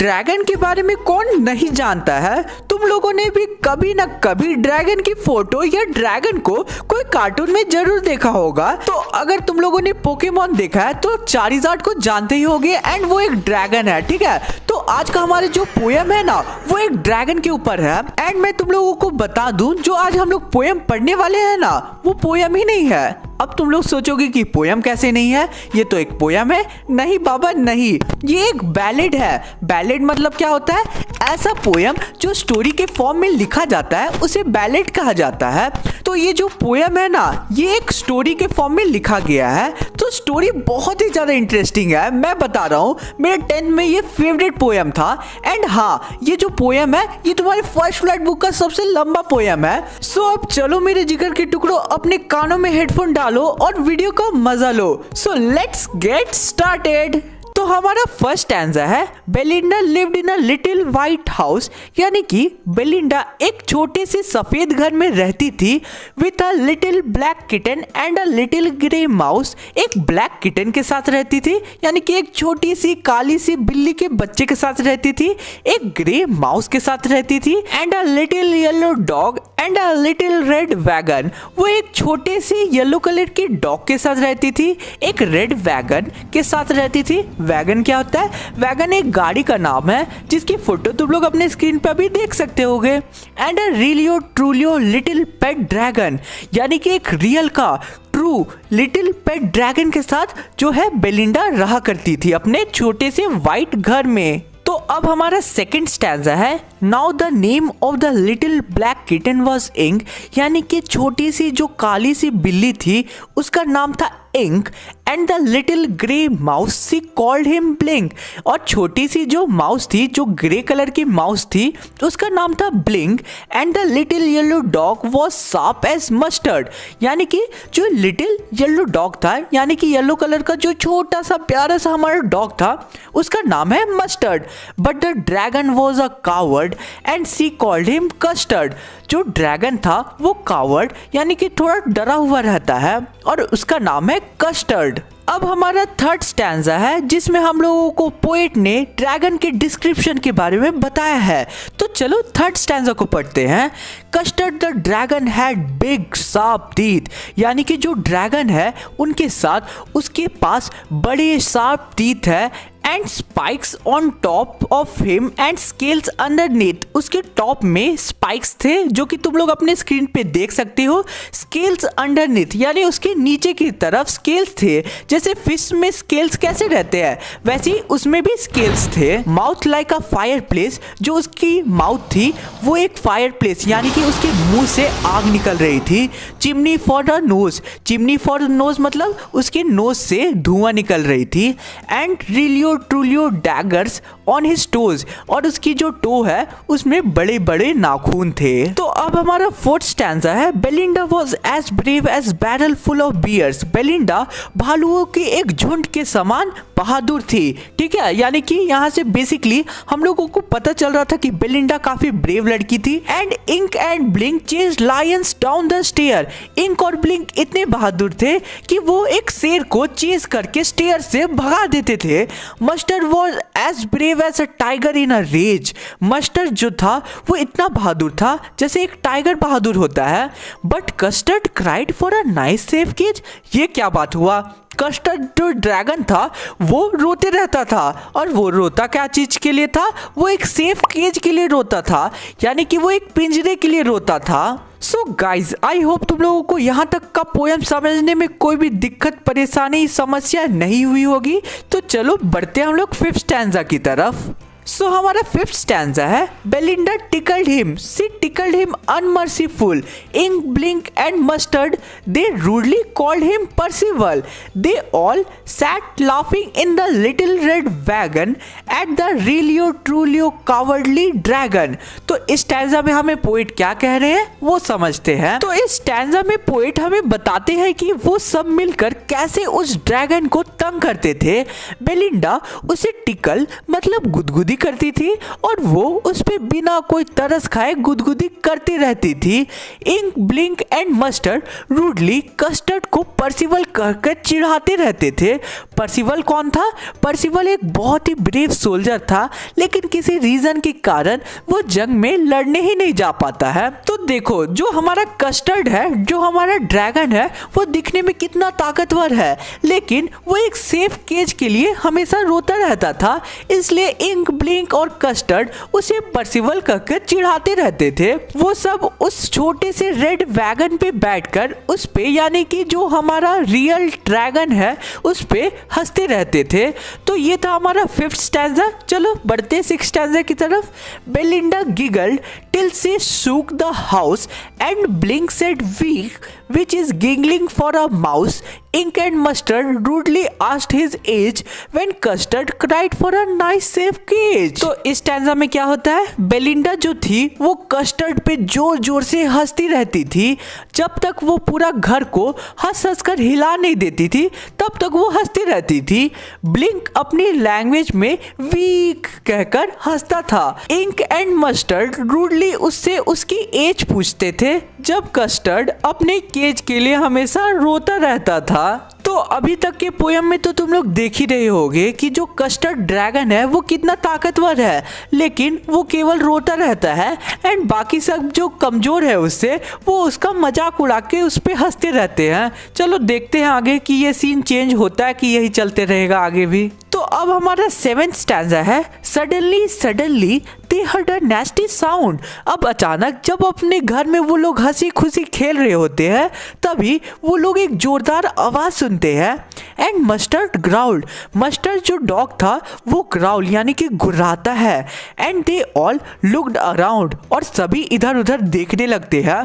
Dragon के बारे में कौन नहीं जानता है। तुम लोगों ने भी कभी न कभी ड्रैगन की फोटो या ड्रैगन को कोई कार्टून में जरूर देखा होगा। तो अगर तुम लोगों ने पोकेमॉन देखा है तो चारिज़ार्ड को जानते ही होगे एंड वो एक ड्रैगन है, ठीक है। तो आज का हमारे जो पोयम है ना वो एक ड्रैगन के ऊपर है। एंड मैं तुम लोगों को बता दूं, जो आज हम लोग पोयम पढ़ने वाले हैं ना वो पोयम ही नहीं है। अब तुम लोग सोचोगे कि पोयम कैसे नहीं है, ये तो एक पोयम है। नहीं बाबा नहीं, ये एक बैलेड है। बैलेड मतलब क्या होता है? ऐसा पोयम जो स्टोरी के फॉर्म में लिखा जाता है उसे बैलेड कहा जाता है। तो ये जो पोयम है ना ये एक स्टोरी के फॉर्म में लिखा गया है। तो स्टोरी बहुत ही ज्यादा इंटरेस्टिंग है। मैं बता रहा हूँ, मेरे 10th में ये फेवरेट पोयम था। एंड हाँ, ये जो पोयम है ये तुम्हारे फर्स्ट फ्लाइट बुक का सबसे लंबा पोयम है। सो अब चलो मेरे जिगर के टुकड़ों, अपने कानों में हेडफोन डालो और वीडियो का मजा लो। So let's get started. तो हमारा फर्स्ट स्टैंजा है, Belinda lived in a little white house, यानी कि बेलिंडा एक छोटे से सफेद घर में रहती थी with a little black kitten and a little grey mouse. एक ब्लैक किटन के साथ रहती थी, यानी कि एक छोटी सी काली सी बिल्ली के बच्चे के साथ रहती थी। एक ग्रे माउस के साथ रहती थी and a little yellow dog and a little red wagon. वो एक छोटे से येलो कलर की डॉग के साथ रहती थी, एक रेड वैगन के साथ रहती थी। वैगन क्या होता है? वैगन एक गाड़ी का नाम है जिसकी फोटो तुम लोग अपने स्क्रीन पर भी देख सकते होगे। And a रियलियो ट्रूलियो little pet dragon, यानी कि एक रियल का ट्रू लिटिल पेट ड्रैगन के साथ जो है बेलिंडा रहा करती थी अपने छोटे से व्हाइट घर में। तो अब हमारा सेकंड स्टैंजा है, now the name of the little black kitten was Ink, यानी कि छोटी सी जो काली सी बिल्ली थी उसका नाम था Ink. And the little grey mouse she called him Blink, और छोटी सी जो माउस थी, जो ग्रे कलर की माउस थी, उसका नाम था Blink. And the little yellow dog was sharp as Mustard, यानी कि जो लिटिल येलो डॉग था, यानी कि येलो कलर का जो छोटा सा प्यारा सा हमारा डॉग था, उसका नाम है Mustard. But the dragon was a coward and she called him Custard. जो ड्रैगन था वो कावर्ड, यानी कि थोड़ा डरा हुआ रहता है, और उसका नाम है कस्टर्ड। अब हमारा थर्ड स्टैंजा है जिसमें हम लोगों को पोएट ने ड्रैगन के डिस्क्रिप्शन के बारे में बताया है। तो चलो थर्ड स्टैंजा को पढ़ते हैं। Custard the dragon had big sharp teeth, यानी कि जो ड्रैगन है उनके साथ उसके पास बड़े शार्प टीथ है। And spikes on top of him and scales underneath, उसके टॉप में स्पाइक्स थे जो कि तुम लोग अपने स्क्रीन पे देख सकते हो। स्केल्स अंडरनीथ यानी उसके नीचे की तरफ स्केल्स थे। जैसे फिश में स्केल्स कैसे रहते हैं वैसे ही उसमें भी स्केल्स थे। Mouth like a fire place, जो उसकी माउथ थी वो एक फायर प्लेस, यानी कि उसके मुंह से आग निकल रही थी। Chimney for the nose, chimney for the nose मतलब उसके नोज से धुआं निकल रही थी। And realio trulio daggers on his toes, और उसकी जो टो है उसमें बड़े बड़े नाखून थे। तो अब हमारा फोर्थ स्टैंजा है, Belinda was as brave as barrel full of bears. Belinda भालुओं के एक झुंड के समान बहादुर थी, ठीक है। यानी कि यहाँ से बेसिकली हम लोगों को पता चल रहा था कि बेलिंडा काफी ब्रेव लड़की थी। And Ink and Blink chase lions down the stair, Ink और ब्लिंक इतने बहादुर थे कि वो एक शेर को चेज करके स्टेयर से भगा देते थे। Mustard was as brave as a tiger in a rage, Mustard जो था वो इतना बहादुर था जैसे एक टाइगर बहादुर होता है। But Custard cried for a nice safe cage, ये क्या बात हुआ? कस्टर्ड जो ड्रैगन था वो रोते रहता था, और वो रोता क्या चीज के लिए था? वो एक सेफ केज के लिए रोता था, यानी कि वो एक पिंजरे के लिए रोता था। सो गाइज, आई होप तुम लोगों को यहाँ तक का पोयम समझने में कोई भी दिक्कत परेशानी समस्या नहीं हुई होगी। तो चलो बढ़ते हैं हम लोग फिफ्थ स्टैंजा की तरफ। सो हमारा फिफ्थ स्टैंजा है, Belinda tickled him, she tickled him unmercifully, Ink Blink and Mustard they rudely called him Percival, they all sat laughing in the little red wagon at the realio trulio cowardly dragon. तो इस stanza में हमें poet क्या कह रहे हैं वो समझते हैं। तो इस स्टैंजा में पोएट हमें बताते हैं कि वो सब मिलकर कैसे उस ड्रैगन को तंग करते थे। बेलिंडा उसे टिकल मतलब गुदगुदी करती थी, और वो उस पे बिना कोई तरस खाए गुदगुदी बुद्धि करती रहती थी। Ink, Blink and Mustard rudely Custard को पर्सिवल कहकर चिढ़ाते रहते थे। पर्सिवल कौन था? पर्सिवल एक बहुत ही ब्रेव सोल्जर था, लेकिन किसी रीजन के कारण वो जंग में लड़ने ही नहीं जा पाता है। तो देखो, जो हमारा कस्टर्ड है, जो हमारा ड्रैगन है, वो दिखने में कितना ताकतवर है, लेकिन वो एक सेफ केज के लिए हमेशा रोता रहता था। इसलिए इंक, ब्लिंक और कस्टर्ड उसे पर्सिवल कहकर चिढ़ाते रहते थे। वो सब उस छोटे से रेड वैगन पे बैठकर उस पे, यानी कि जो हमारा रियल ड्रैगन है, उस पे हंसते रहते थे। तो ये था हमारा 5th स्टैंजा। चलो बढ़ते 6th स्टैंजा की तरफ। Belinda giggled till she shook the house and Blink said weak, which is giggling for a mouse. Ink and Mustard rudely asked his age when Custard cried for a nice safe cage. तो इस stanza में क्या होता है? Belinda जो थी वो custard पे जोर जोर से हंसती रहती थी। जब तक वो पूरा घर को हंस हंस कर हिला नहीं देती थी, तब तक वो हंसती रहती थी। ब्लिंक अपनी लैंग्वेज में वीक कहकर हंसता था। इंक एंड मस्टर्ड रूडली उससे उसकी एज पूछते थे, जब कस्टर्ड अपने केज के लिए हमेशा रोता रहता था। तो अभी तक के पोयम में तो तुम लोग देख ही रहे होगे कि जो कस्टर्ड ड्रैगन है वो कितना ताकतवर है, लेकिन वो केवल रोता रहता है एंड बाकी सब जो कमजोर है उससे, वो उसका मजाक उड़ा के उस पर हंसते रहते हैं। चलो देखते हैं आगे कि ये सीन चेंज होता है कि यही चलते रहेगा आगे भी। तो अब हमारा 7th स्टैंजा है। Suddenly they heard a nasty sound। अब अचानक जब अपने घर में वो लोग हंसी खुशी खेल रहे होते हैं, तभी वो लोग एक जोरदार आवाज सुनते हैं। एंड मस्टर्ड ग्राउल्ड, मस्टर्ड जो डॉग था वो ग्राउल यानी कि गुर्राता है। And they all looked around, और सभी इधर उधर देखने लगते हैं।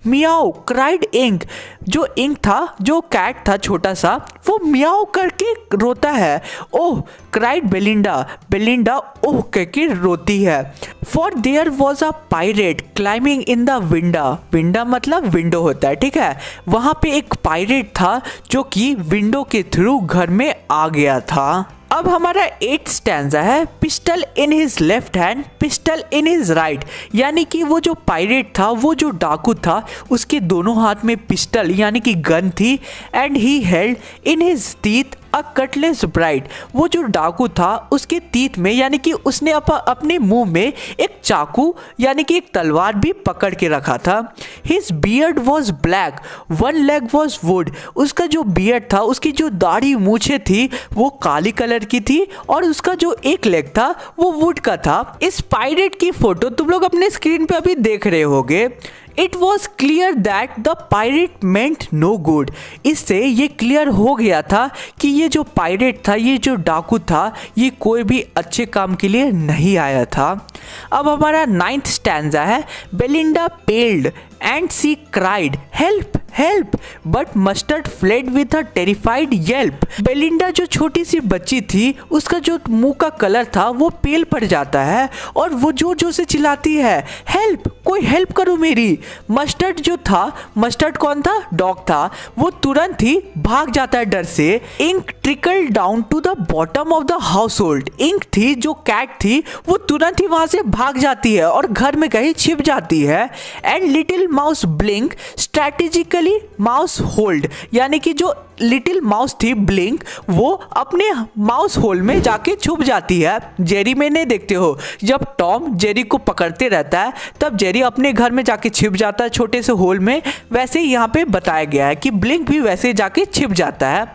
मियाओ क्राइड इंक, जो इंक था, जो कैट था छोटा सा, वो मियाओ करके रोता है। Oh cried Belinda, Belinda oh करके रोती है। For there was a pirate climbing in the winda, winda मतलब विंडो होता है, ठीक है। वहां पे एक पायरेट था जो कि विंडो के थ्रू घर में आ गया था। अब हमारा 8th स्टैंजा है। Pistol in his left hand, pistol in his right, यानी कि वो जो पायरेट था, वो जो डाकू था, उसके दोनों हाथ में पिस्टल यानी कि गन थी। And he held in his teeth a Cutlass bright, वो जो डाकू था उसके तीत में यानी कि उसने अपने मुंह में एक चाकू यानी कि एक तलवार भी पकड़ के रखा था। His beard was black, one leg was would, उसका जो बियर्ड था, उसकी जो दाढ़ी मूछें थी वो काली कलर की थी, और उसका जो एक लेग था वो वुड का था। इस पायरेट की फोटो तुम लोग अपने स्क्रीन पे अभी देख रहे होगे। It was clear that the pirate meant no good, इससे ये क्लियर हो गया था कि ये जो पायरेट था, ये जो डाकू था, ये कोई भी अच्छे काम के लिए नहीं आया था। अब हमारा 9th स्टैंजा है। Belinda paled and she cried help help, but Mustard fled with a terrified yelp. Belinda जो छोटी सी बच्ची थी, उसका जो मुंह का कलर था वो पेल पड़ जाता है, और वो जोर जोर से चिल्लाती है, हेल्प, कोई हेल्प करो मेरी। मस्टर्ड जो था, मस्टर्ड कौन था? डॉग था। वो तुरंत ही भाग जाता है डर से। Ink trickle down to the bottom of the हाउस होल्ड, इंक थी जो कैट थी, वो तुरंत ही वहां से भाग जाती है और घर में कहीं छिप जाती है। And little mouse blink strategically mouse hold, यानी कि जो लिटिल माउस थी ब्लिंक, वो अपने माउस होल में जाके छुप जाती है। जेरी में नहीं देखते हो, जब टॉम जेरी को पकड़ते रहता है तब जेरी अपने घर में जाके छिप जाता है छोटे से होल में, वैसे ही यहाँ पे बताया गया है कि ब्लिंक भी वैसे जाके छिप जाता है।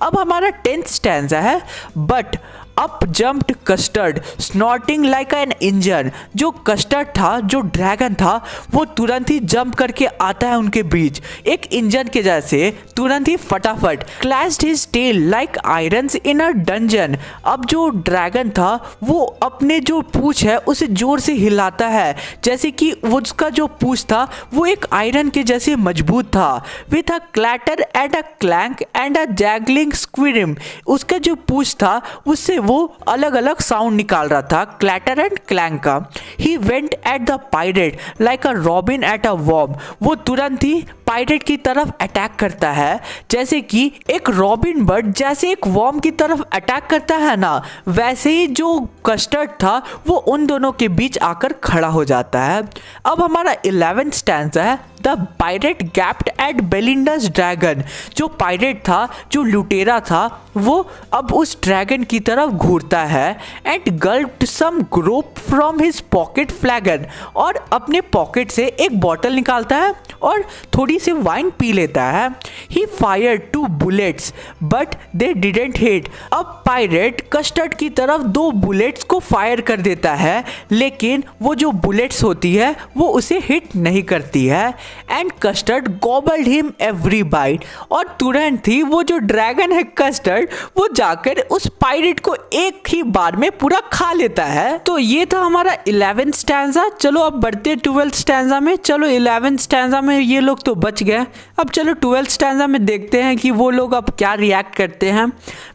अब हमारा 10th स्टैंजा है। But up jumped custard snorting like an engine, जो कस्टर्ड था, जो ड्रैगन था, वो तुरंत ही जंप करके आता है उनके बीच एक इंजन के जैसे, तुरंत ही फटाफट। Clashed his tail like irons in a dungeon, अब जो ड्रैगन था वो अपने जो पूंछ है उसे जोर से हिलाता है, जैसे कि उसका जो पूंछ था वो एक आयरन के जैसे मजबूत था। With a clatter and a clank and a jangling squirm, उसका जो पूंछ था उससे वो अलग अलग साउंड निकाल रहा था, क्लैटर एंड क्लैंक का। He went at the pirate like a robin at a worm, वो तुरंत ही पायरेट की तरफ अटैक करता है, जैसे कि एक रॉबिन बर्ड जैसे एक वॉर्म की तरफ अटैक करता है ना, वैसे ही जो कस्टर्ड था वो उन दोनों के बीच आकर खड़ा हो जाता है। अब हमारा 11th स्टैंजा है the pirate gaped at Belinda's dragon. जो पायरेट था, जो लुटेरा था, वो अब उस ड्रैगन की तरफ घूरता है and gulped some grog from his pocket flagon, और अपने पॉकेट से एक बॉटल निकालता है और थोड़ी सी वाइन पी लेता है। ही fired 2 bullets but they didn't hit. अब पायरेट कस्टर्ड की तरफ 2 बुलेट्स को फायर कर देता है, लेकिन वो जो बुलेट्स होती है वो उसे हिट नहीं करती है and Custard gobbled him every bite. और तुरंत ही वो जो ड्रैगन है कस्टर्ड, वो जाकर उस पायरेट को एक ही बार में पूरा खा लेता है। तो ये था हमारा 11th स्टैंजा। चलो अब बढ़ते 12th स्टैंजा में। चलो 11th स्टैंजा में ये लोग तो बच गए, अब चलो 12th स्टैंजा में देखते हैं कि वो लोग अब क्या रिएक्ट करते हैं।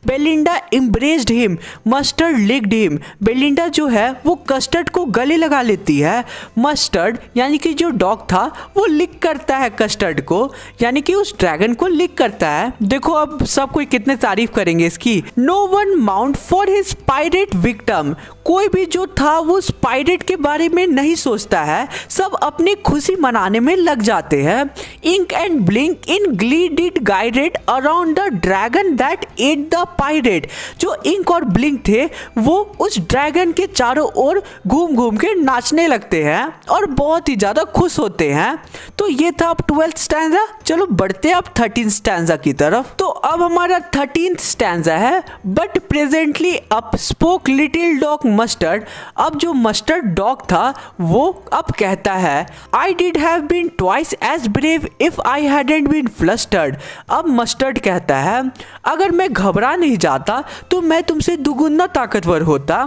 Belinda embraced him, mustard licked him. Belinda जो है वो कस्टर्ड को गले लगा लेती है। मस्टर्ड यानी कि जो डॉग था वो लिक करता है कस्टर्ड को, यानी कि उस ड्रैगन को लिक करता है। देखो अब सब कोई कितने तारीफ करेंगे इसकी। No one mourned for his pirate victim. कोई भी जो था वो उस पायरेट के बारे में नहीं सोचता है, सब अपनी खुशी मनाने में लग जाते हैं। Ink and Blink in glee did गाइडेड around the dragon that ate the pirate. जो इंक और ब्लिंक थे वो उस ड्रैगन के चारों ओर घूम घूम के नाचने लगते हैं और बहुत ही ज्यादा खुश होते हैं। तो ये था अब 12th स्टैंजा। चलो बढ़ते हैं अब 13th स्टैंजा की तरफ। तो अब हमारा 13th स्टैंजा है but presently up spoke little dog Mustard. अब जो मस्टर्ड डॉग था वो अब कहता है I did have been twice as brave if I hadn't been flustered. अब मस्टर्ड कहता है अगर मैं घबरा नहीं जाता तो मैं तुमसे दुगुना ताकतवर होता।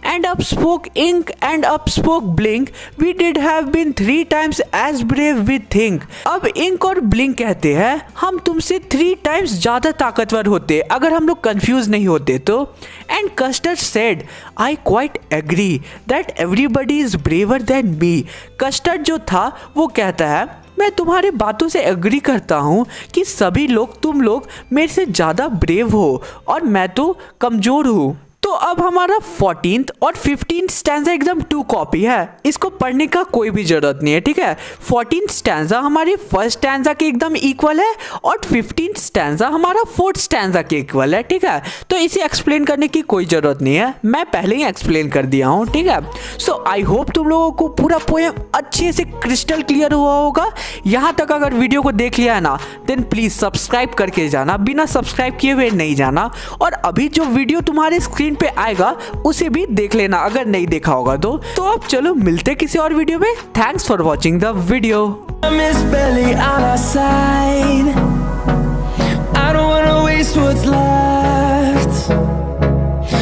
And up spoke Ink and up spoke Blink we did have been 3 times as brave we think. अब इंक और ब्लिंक कहते हैं हम तुमसे 3 times ज्यादा ताकतवर होते अगर हम लोग कंफ्यूज नहीं होते तो। And Custard said I quite agree that everybody is braver than me. Custard जो था वो कहता है मैं तुम्हारे बातों से एग्री करता हूँ कि सभी लोग, तुम लोग मेरे से ज़्यादा ब्रेव हो और मैं तो कमज़ोर हूँ। तो अब हमारा 14th और 15th स्टैंजा एकदम 2 कॉपी है, इसको पढ़ने का कोई भी जरूरत नहीं है, ठीक है। 14th स्टैंजा हमारे फर्स्ट स्टैंजा के एकदम इक्वल है और 15th स्टैंजा हमारा 4th स्टैंजा के इक्वल है, ठीक है। तो इसे एक्सप्लेन करने की कोई जरूरत नहीं है, मैं पहले ही एक्सप्लेन कर दिया हूँ, ठीक है। सो आई होप तुम लोगों को पूरा पोएम अच्छे से क्रिस्टल क्लियर हुआ होगा। यहाँ तक अगर वीडियो को देख लिया है ना, देन प्लीज सब्सक्राइब करके जाना, बिना सब्सक्राइब किए हुए नहीं जाना। और अभी जो वीडियो तुम्हारे स्क्रीन पे आएगा उसे भी देख लेना अगर नहीं देखा होगा तो अब चलो मिलते किसी और वीडियो में। Thanks for watching the video.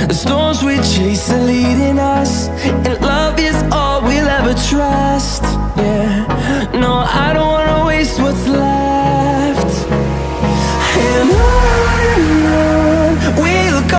The storms we chase are leading